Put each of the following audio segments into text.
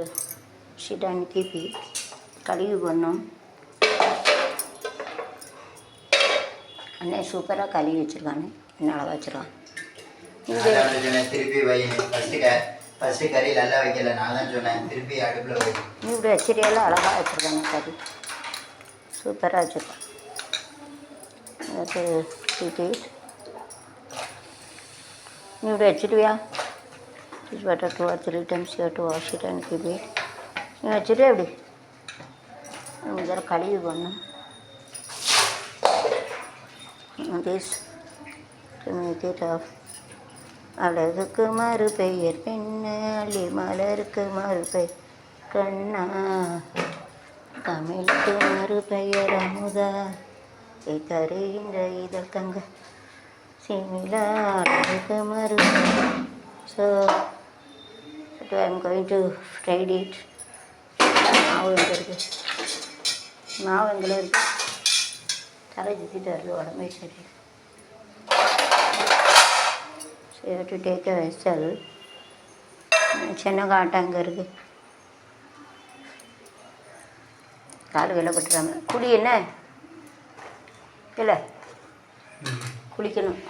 வச்சிட்டான்னு கழுவி பண்ணோம். அண்ணன் சூப்பராக கழுவி வச்சுருக்கானே, என்ன அழகாக வச்சுருக்கான். திருப்பி வை. ஃபஸ்ட்டு கறி நல்லா வைக்கல, நான் தான் சொன்னேன் திருப்பி அடுப்பில் வை. நீ இப்படி வச்சிருக்கெல்லாம் அழகாக வச்சுருக்கானே கறி, சூப்பராக வச்சுருக்கான். திருப்பி நீ இப்படி வச்சுருவியா? It's better 2 or 3 times you have to wash it and keep it. நீ வச்சுட்டு எப்படி இதெல்லாம் கழுவி பண்ணணும். This to make it off. அழகுக்கு மறு பெயர் பெண்ணு, அள்ளி மலருக்கு மறு பெயர் கண்ணா, தமிழுக்கு மறு பெயர் அமுதா, கரைகின்ற இதழ் தங்க சிமிலா, அழகுக்கு மறு பெயர். So I am going to fry it. மாவு எங்கே இருக்குது? மாவு எங்கே இருக்குது? தலை சுற்றிட்டு வருது, உடம்பே சரி. So you have to take a vessel. சின்ன காட்டை அங்கே இருக்குது, கால் விலப்பட்டுறாம. குடி என்ன இல்லை, குளிக்கணும்.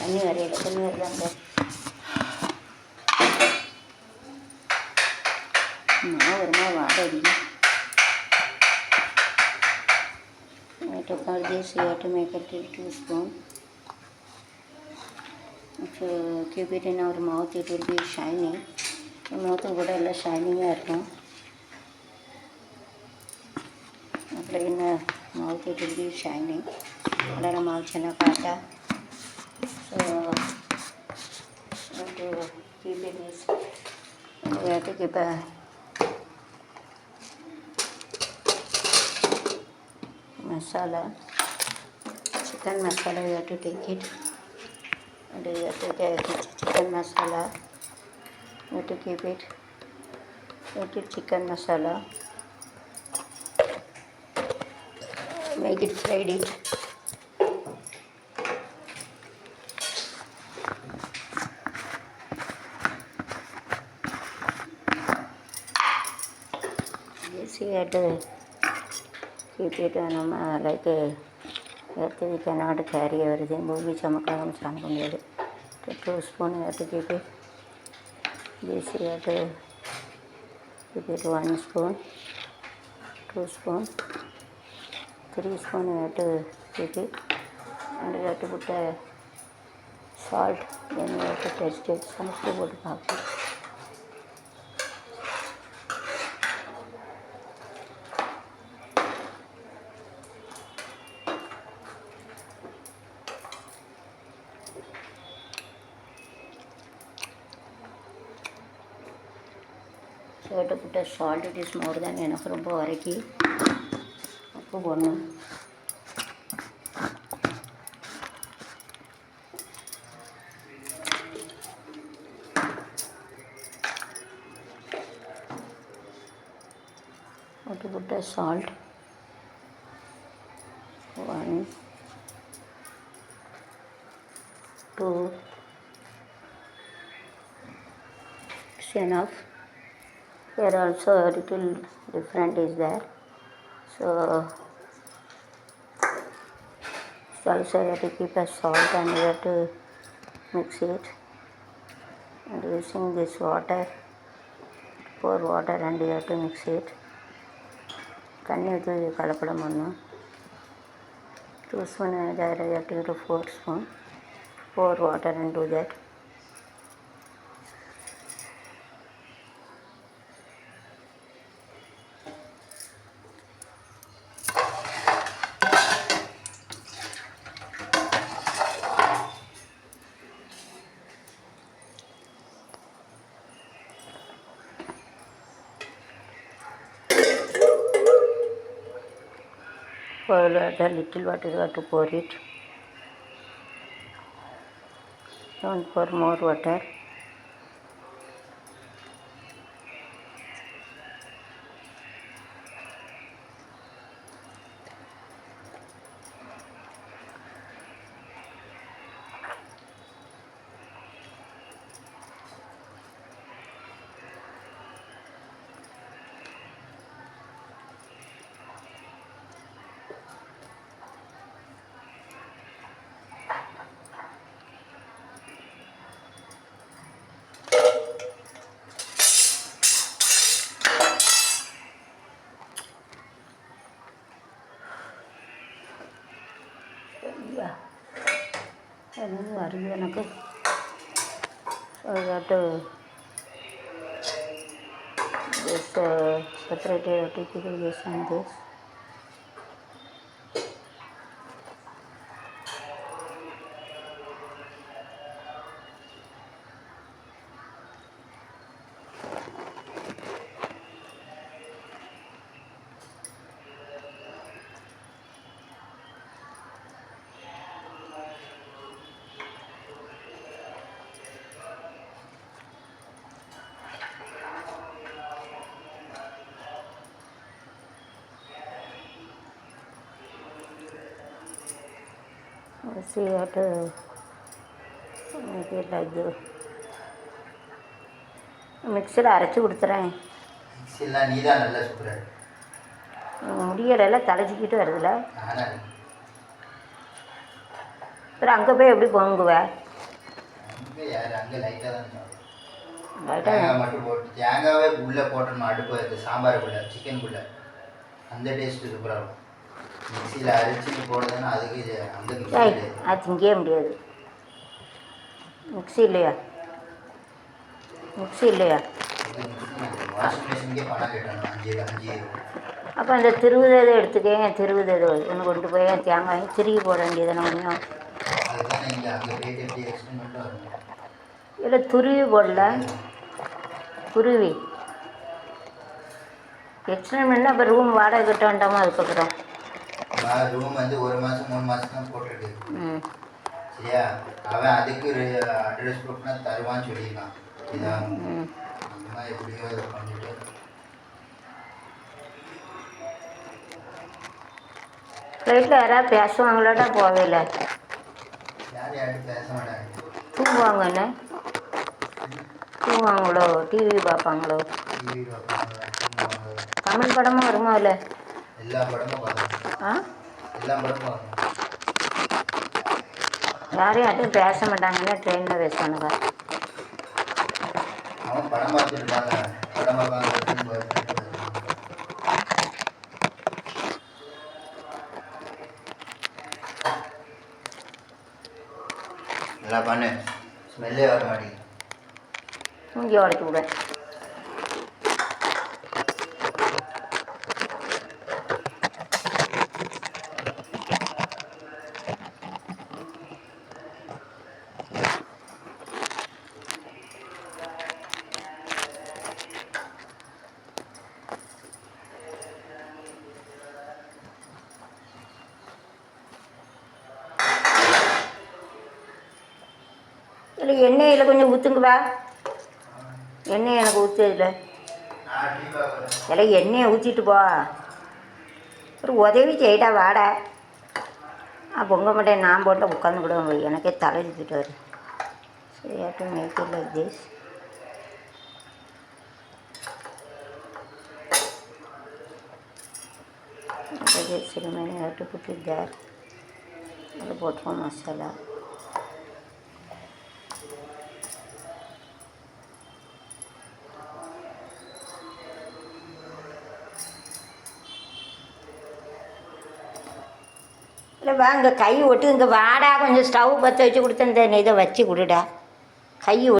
தண்ணி வரையில, தண்ணி வருதாங்க. மாவு வருமா வாடகை. For this you have to make it 2 spoons. If you keep it in our mouth it will be shiny. mouth கூட எல்லாம் ஷைனிங்காக இருக்கும். அப்புறம் என்ன mouth it will be shining. வளர மாவு சின்ன காட்டா. So you have to keep it this. You have to keep a masala, chicken masala. You have to take it and you have to take chicken masala. You have to keep it. You have to chicken masala. Make it fried it. Yes, you have to keep it like earth we cannot carry everything. Booby chamakam சாப்பிட முடியாது. 2 spoon you have to keep it. This you have to keep it 1 spoon, 2 spoon, 3 spoon you have to keep it. And you have to put a salt. Then you have to taste it. Salt போட்டு பார்க்கணும். So to put a salt, it is more than enough. ரொம்ப வரைக்கி உப்பு போடணும். To put a salt 1, 2, it's enough. Here also a little different is there. So also you have to keep a salt and you have to mix it. And using this water, pour water and you have to mix it. தண்ணி ஊற்றி கலப்படம் பண்ணணும். 2 spoon there you have to get 4 spoon. Pour water and do that. For the little water you have to pour it. Don't pour more water. எதுவும் வருது எனக்கு. So I got to just separate OTP this and this. See how to make it like this. மிக்சியில் அரைச்சி கொடுத்துறேன். மிக்சிலாம் நீ தான் நல்லா சூப்பராக முடியலைலாம் தலைச்சிக்கிட்டு வருதுல்ல. ஆனால் அப்புறம் அங்கே போய் எப்படி பொங்குவேன்? அங்கே யார் அங்கே லைட்டாக தான் லைட்டாக தேங்காய் மட்டும் போட்டு தேங்காவே உள்ளே போட்டணும் அடுப்பு அது சாம்பாருக்குள்ளே சிக்கனுக்குள்ளே அந்த டேஸ்ட்டு சூப்பராக இருக்கும். மிக்சியில் அரைச்சி போடுறதுன்னா அதுக்கு அந்த மிக்சி அது திங்கவே முடியாது. மிக்சி இல்லையா? மிக்சி இல்லையா? வாஷிங் மிஷினுக்கே பணம் கட்டணும் 5 அப்போ அந்த திருவுதை எடுத்துக்கேன். திருவுதை ஒன்று கொண்டு போய் தேங்காய் திருவி போட வேண்டியதானே கொஞ்சம். அதுதான் இங்கே அங்கே ரேட் எப்படி எக்ஸ்பெரிமெண்ட்டாக இருக்கும். இல்லை துருவி போடல, துருவி எக்ஸ்பெரிமெண்ட்னா அப்போ ரூம் வாடகை கட்ட வேண்டாமா? அதுக்கப்புறம் ரூம் வந்து 1 மாதம் 3 மாதம் தான் போட்டுருக்கு. சரியா? அவன் அதுக்கு அட்ரஸ் ப்ரூஃப்னா தருவான்னு சொல்லியிருக்கான். இதான் அம்மா எப்படியோ இதை பண்ணிட்டு ஃப்ளைட்டில் யாராவது பேசுவாங்களாடா? போவே இல்லை. யார்கிட்ட பேச மாட்டாங்க. தூங்குவாங்கண்ணே. தூங்குவாங்களோ? டிவி பார்ப்பாங்களோ? டிவி பார்ப்பாங்க. தமிழ் படமும் வருமா? இல்லை எல்லா படமும் பார்க்கணும். எல்லா படமும் பார்க்கணும். யாரையும் பேச மாட்டாங்கன்னா ட்ரெயினில் பேசுவானுங்க. அவன் படம் பார்த்துருப்பாங்க. படம் பார்ப்பாங்க. நல்லா பண்ணு. ஸ்மெல்லே வர மாட்டேங்குது. மூஞ்சி உடைச்சி விட. இல்லை எண்ணெயில் கொஞ்சம் ஊற்றுங்குவா. எண்ணெய் எனக்கு ஊற்றுல. இல்லை எண்ணெயை ஊற்றிட்டு போ. ஒரு உதவி செய்யடா வாடா. பொங்க மாட்டேன். நான் போட்டு உட்காந்து கூட எனக்கே தலை சுற்றிட்டு வரும். சரி ஆட்டு make it like this. ceremony I have to put it there. அதை போட்டுருவோம் மசாலா. இல்லை வா, இங்கே கை ஒட்டு. இங்கே வாடா, கொஞ்சம் ஸ்டவ் பற்ற வச்சு கொடுத்து இந்த இதை வச்சு கொடுடா. கை